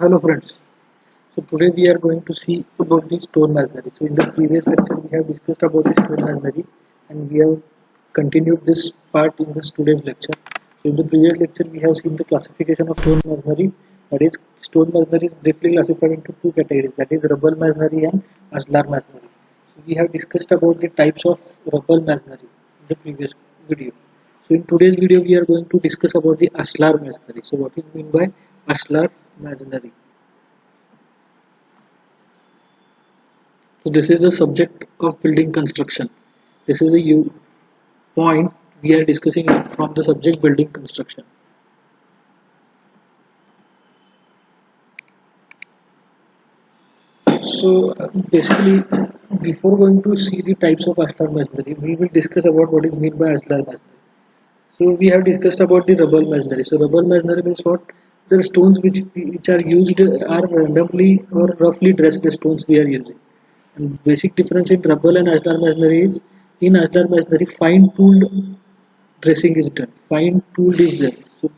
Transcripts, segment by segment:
Hello friends. So today we are going to see about the stone masonry. So in the previous lecture we have discussed about the stone masonry and we have continued this part in this today's lecture. So in the previous lecture we have seen the classification of stone masonry. That is, stone masonry is briefly classified into two categories, that is rubble masonry and ashlar masonry. So we have discussed about the types of rubble masonry in the previous video. So in today's video we are going to discuss about the ashlar masonry. So what is meant by ashlar masonry? So this is the subject of building construction. This is a point we are discussing from the subject building construction. So basically, before going to see the types of ashlar masonry, we will discuss about what is meant by ashlar masonry. So we have discussed about the rubble masonry. So rubble masonry means what? The stones which are used are randomly or roughly dressed stones we are using. And basic difference in rubble and ashlar masonry is, in ashlar masonry fine tooled dressing is done. Fine tooled is there. So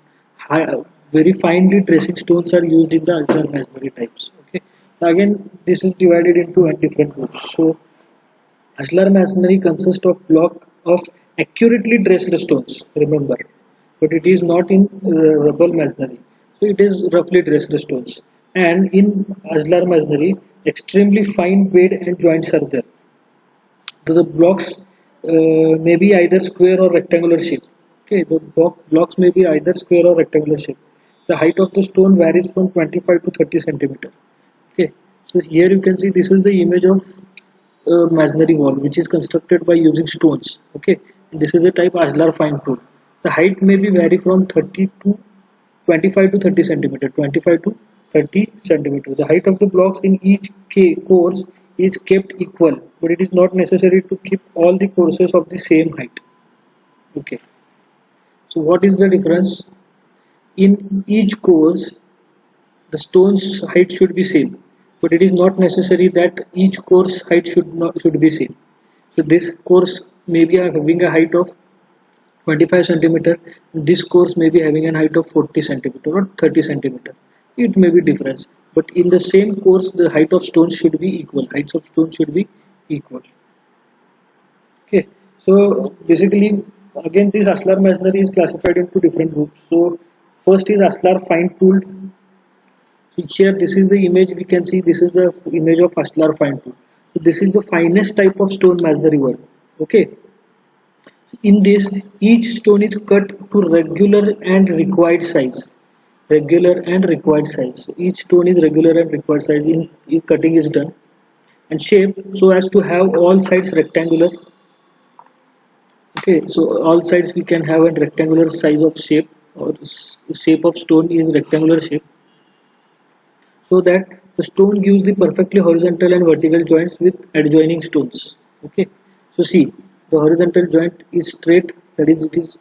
very finely dressing stones are used in the ashlar masonry types. Okay. So again, this is divided into different groups. So ashlar masonry consists of block of accurately dressed stones. Remember, but it is not in rubble masonry. So it is roughly dressed stones. And in ashlar masonry, extremely fine bed and joints are there. So the blocks may be either square or rectangular shape. Okay, the blocks may be either square or rectangular shape. The height of the stone varies from 25 to 30 centimeter. Okay, so here you can see this is the image of masonry wall which is constructed by using stones. Okay, and this is a type ashlar fine tool. The height may be vary from 30 to 25 to 30 centimeter. 25 to 30 centimeter. The height of the blocks in each course is kept equal, but it is not necessary to keep all the courses of the same height. Okay, so what is the difference? In each course the stone's height should be same, but it is not necessary that each course height should be same. So this course may be having a height of 25 centimeter. This course may be having a height of 40 centimeter or 30 centimeter. It may be difference, but in the same course the height of stones should be equal. Heights of stones should be equal. Okay, so basically again this ashlar masonry is classified into different groups. So first is ashlar fine tooled. So here this is the image we can see. This is the image of ashlar fine tool. So this is the finest type of stone masonry work. Okay. In this, each stone is cut to regular and required size. Regular and required size. So each stone is regular and required size. In cutting is done and shape so as to have all sides rectangular. Okay, so all sides we can have a rectangular size of shape or shape of stone in rectangular shape, so that the stone gives the perfectly horizontal and vertical joints with adjoining stones. Okay, so see, the horizontal joint is straight, that is it is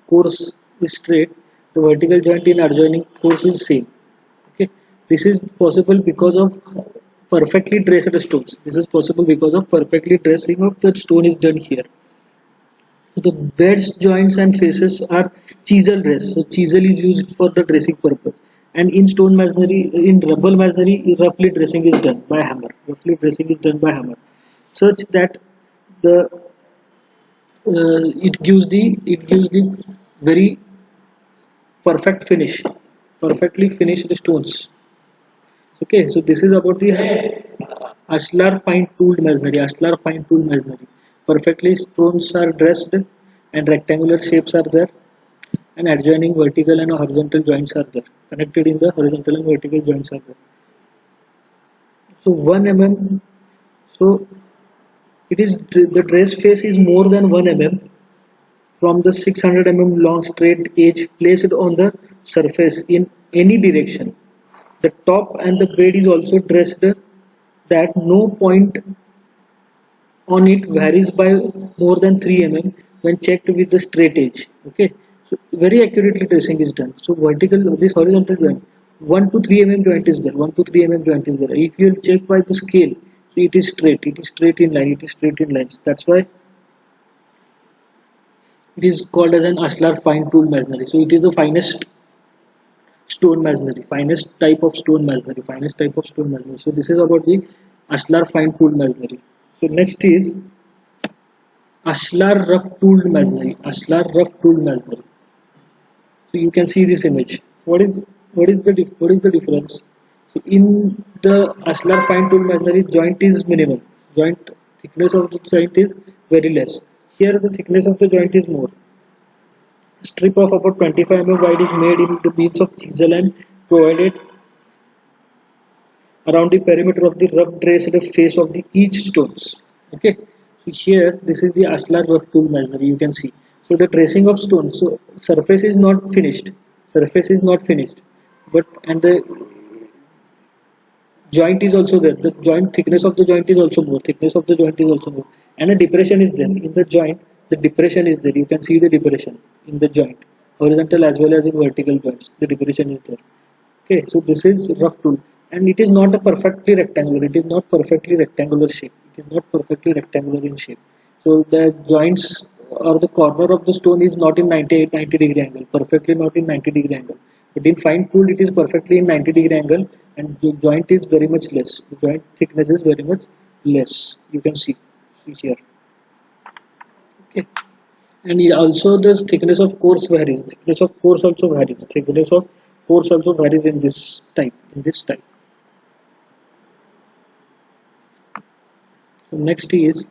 course is straight. The vertical joint in adjoining course is same. Okay, this is possible because of perfectly dressed stones. This is possible because of perfectly dressing of the stone is done here. So the beds, joints and faces are chisel dress. So chisel is used for the dressing purpose. And in stone masonry, in rubble masonry, roughly dressing is done by hammer. Roughly dressing is done by hammer, such that the it gives the very perfect finish, perfectly finished stones. Okay, so this is about the ashlar fine tooled masonry. Ashlar fine tooled masonry. Perfectly stones are dressed and rectangular shapes are there, and adjoining vertical and horizontal joints are there. Connected in the horizontal and vertical joints are there. So 1 mm. So it is the dress face is more than 1 mm from the 600 mm long straight edge placed on the surface in any direction. The top and the bed is also dressed that no point on it varies by more than 3 mm when checked with the straight edge. Okay, so very accurately tracing is done. So vertical, this horizontal joint, 1 to 3 mm joint is there. 1 to 3 mm joint is there. If you check by the scale, so it is straight. It is straight in line. It is straight in lines. That's why it is called as an ashlar fine tool masonry. So it is the finest stone masonry, finest type of stone masonry, finest type of stone masonry. So this is about the ashlar fine tooled masonry. So next is ashlar rough tooled masonry, ashlar rough tooled masonry. So you can see this image. What is the difference? So in the ashlar fine tool masonry, joint is minimum, joint thickness of the joint is very less. Here the thickness of the joint is more. A strip of about 25 mm wide is made in the means of chisel and provided around the perimeter of the rough traced face of the each stones. Okay, so here this is the ashlar rough tool masonry. You can see, so the tracing of stones, so surface is not finished, surface is not finished, but and the joint is also there, the joint thickness of the joint is also more, thickness of the joint is also more, and a depression is there in the joint. The depression is there, you can see the depression in the joint, horizontal as well as in vertical joints, the depression is there. Okay, so this is rough tool, and it is not a perfectly rectangular, it is not perfectly rectangular shape, it is not perfectly rectangular in shape. So the joints or the corner of the stone is not in 90 degree angle, perfectly not in 90-degree angle, but in fine tool it is perfectly in 90-degree angle, and the joint is very much less, the joint thickness is very much less, you can see here. Okay, and also the thickness of course varies, thickness of course also varies, thickness of course also varies in this type, so next is,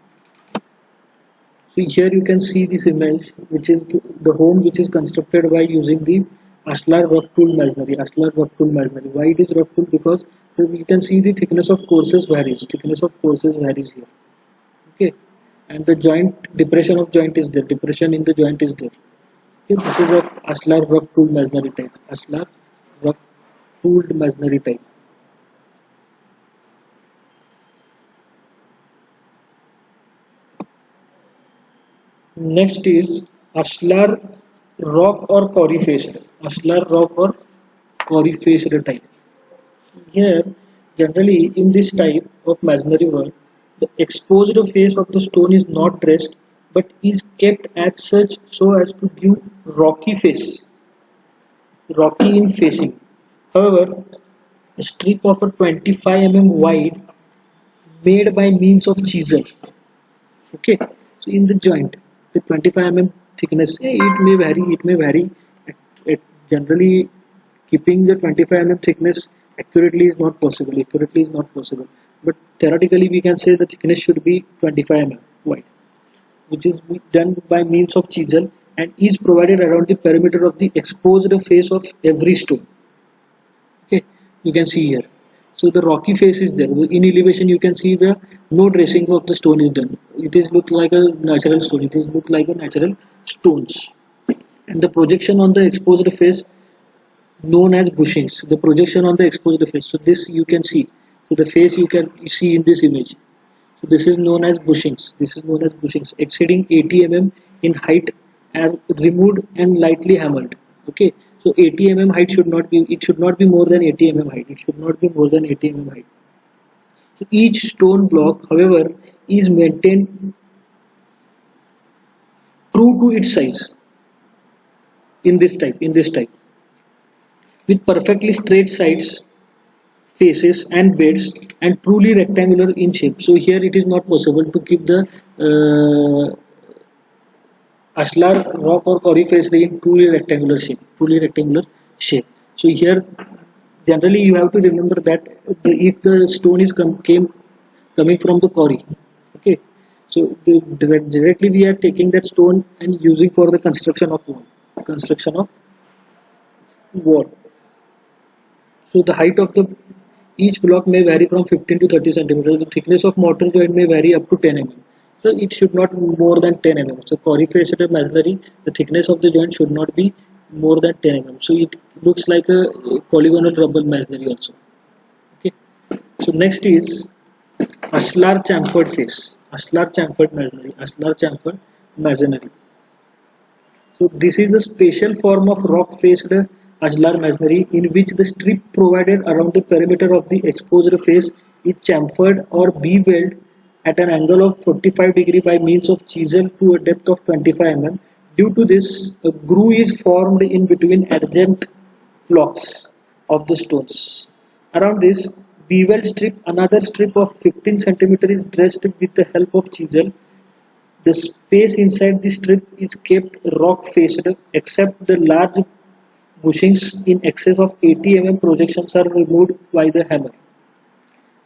so here you can see this image, which is the home which is constructed by using the ashlar rough tool masonry, ashlar rough tool masonry. Why it is rough tool? Because you can see the thickness of courses varies, thickness of courses varies here. Okay, and the joint depression of joint is there, depression in the joint is there. Okay, this is of ashlar rough tool masonry type, ashlar rough tooled masonry type. Next is ashlar rock or quarry faced, ashlar rock or quarry faced type. Here, generally in this type of masonry work, the exposed face of the stone is not dressed but is kept as such so as to give rocky face, rocky in facing. However, a strip of a 25 mm wide made by means of chisel. Okay, so in the joint, the 25 mm thickness, it may vary. It generally keeping the 25 mm thickness accurately is not possible. Accurately is not possible. But theoretically, we can say the thickness should be 25 mm wide, which is done by means of chisel and is provided around the perimeter of the exposed face of every stone. Okay, you can see here. So the rocky face is there. In elevation, you can see the no dressing of the stone is done. It is look like a natural stone. It is look like a natural stones. And the projection on the exposed face known as bushings. The projection on the exposed face. So this you can see. So the face you can see in this image. So this is known as bushings. This is known as bushings exceeding 80 mm in height and removed and lightly hammered. Okay. So 80 mm height should not be. It should not be more than 80 mm height. It should not be more than 80 mm height. So each stone block, however, is maintained true to its size in this type. With perfectly straight sides, faces and beds and truly rectangular in shape. So here it is not possible to keep the ashlar rock or quarry face in truly rectangular shape. So here generally you have to remember that if the stone is coming from the quarry, okay, so directly we are taking that stone and using for the construction of wall. So the height of the each block may vary from 15 to 30 centimeters. The thickness of mortar joint may vary up to 10 mm. So it should not be more than 10 mm. So quarry faced masonry, the thickness of the joint should not be more than 10 mm. So it looks like a polygonal rubble masonry also. Okay. So next is ashlar chamfered face, ashlar chamfered masonry, ashlar chamfered masonry. So this is a special form of rock faced ashlar masonry in which the strip provided around the perimeter of the exposed face is chamfered or beveled at an angle of 45 degree by means of chisel to a depth of 25 mm. Due to this, a groove is formed in between adjacent blocks of the stones. Around this bevel strip, another strip of 15 cm is dressed with the help of chisel. The space inside the strip is kept rock faced except the large bushings in excess of 80 mm projections are removed by the hammer.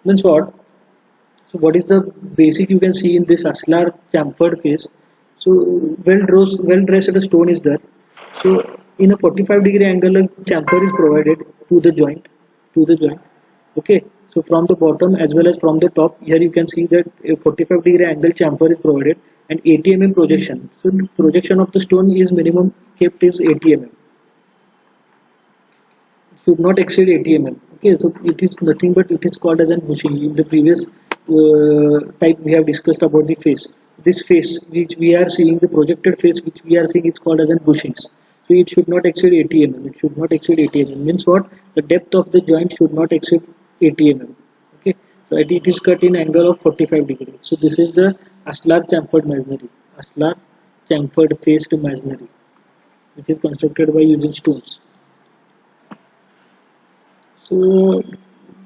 Means what? So what is the basic you can see in this ashlar chamfered face? So well dressed stone is there. So in a 45-degree angle, a chamfer is provided to the joint. Okay. So from the bottom as well as from the top, here you can see that a 45-degree angle chamfer is provided and 80 mm projection. So the projection of the stone is minimum kept is 80 mm. Should not exceed 80 mm. Okay, so it is nothing but it is called as an bushing. In the previous type we have discussed about the face. This face which we are seeing, the projected face which we are seeing, is called as an bushings. So it should not exceed 80 mm. It should not exceed 80 mm. Means what? The depth of the joint should not exceed 80 mm. Okay, so it is cut in angle of 45 degrees. So this is the ashlar chamfered masonry. Ashlar chamfered faced masonry, which is constructed by using stones. So,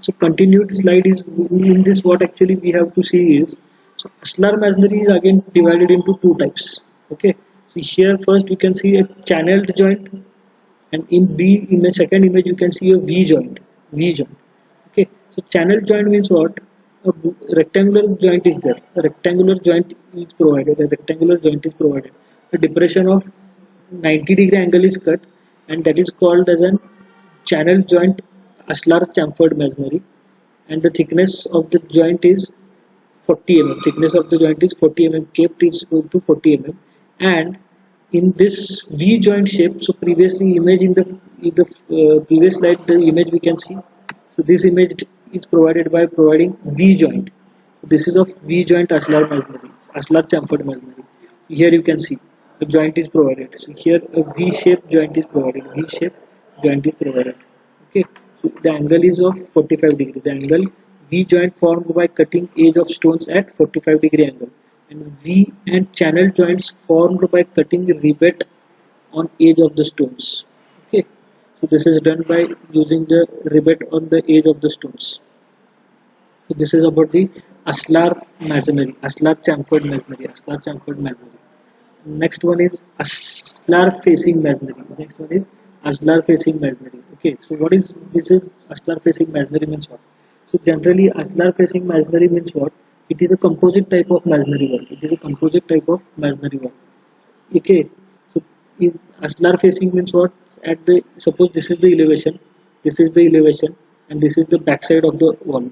so continued slide is in this. What actually we have to see is, so ashlar masonry is again divided into two types. Okay, so here first you can see a channeled joint, and in the second image you can see a V joint. Okay, so channeled joint means what? A rectangular joint is there. A rectangular joint is provided. A depression of 90-degree angle is cut, and that is called as an channel joint ashlar chamfered masonry, and the thickness of the joint is 40 mm. Thickness of the joint is 40 mm. Kept is equal to 40 mm. And in this V joint shape, so previously image in the previous slide, the image we can see. So this image is provided by providing V joint. This is of V joint ashlar masonry, ashlar chamfered masonry. Here you can see the joint is provided. So here a V-shaped joint is provided. Okay. So the angle is of 45 degree. The angle V joint formed by cutting edge of stones at 45-degree angle, and V and channel joints formed by cutting rivet on edge of the stones. Okay, so this is done by using the rivet on the edge of the stones. So this is about the ashlar masonry, ashlar chamfered masonry. Next one is ashlar facing masonry. Okay, so what is this? Is ashlar facing masonry means what? So generally, ashlar facing masonry means what? It is a composite type of masonry work. Okay, so in ashlar facing means what? Suppose this is the elevation, and this is the backside of the wall.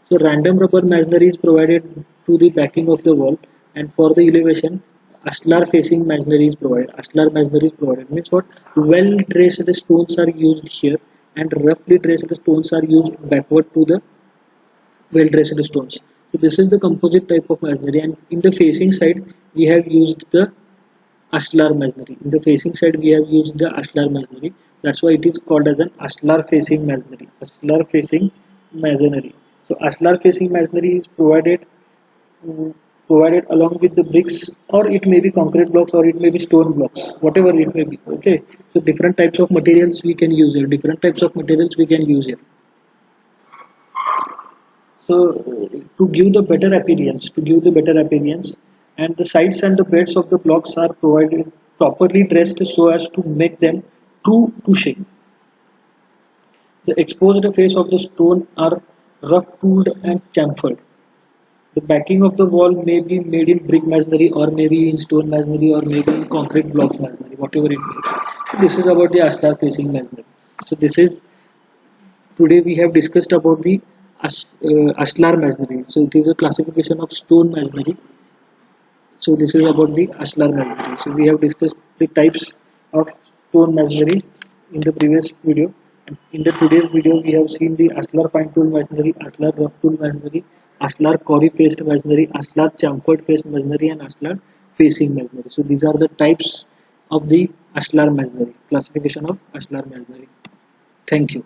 So random rubber masonry is provided to the backing of the wall, and for the elevation, ashlar facing masonry is provided. Means what? Well dressed stones are used here, and roughly dressed stones are used backward to the well dressed stones. So this is the composite type of masonry, and in the facing side we have used the ashlar masonry. That's why it is called as an ashlar facing masonry. So ashlar facing masonry is provided along with the bricks, or it may be concrete blocks, or it may be stone blocks, whatever it may be. Okay, so different types of materials we can use here. So to give the better appearance, and the sides and the beds of the blocks are properly dressed so as to make them true to shape. The exposed face of the stone are rough tooled and chamfered. The backing of the wall may be made in brick masonry, or maybe in stone masonry, or maybe in concrete blocks masonry, whatever it may be. This is about the ashlar facing masonry. So today we have discussed about the ashlar masonry. So it is a classification of stone masonry. So this is about the ashlar masonry. So we have discussed the types of stone masonry in the previous video. And in the today's video, we have seen the ashlar fine tool masonry, ashlar rough tool masonry, ashlar quarry faced masonry, ashlar chamfered faced masonry, and ashlar facing masonry. So these are the types of the ashlar masonry, classification of ashlar masonry. Thank you.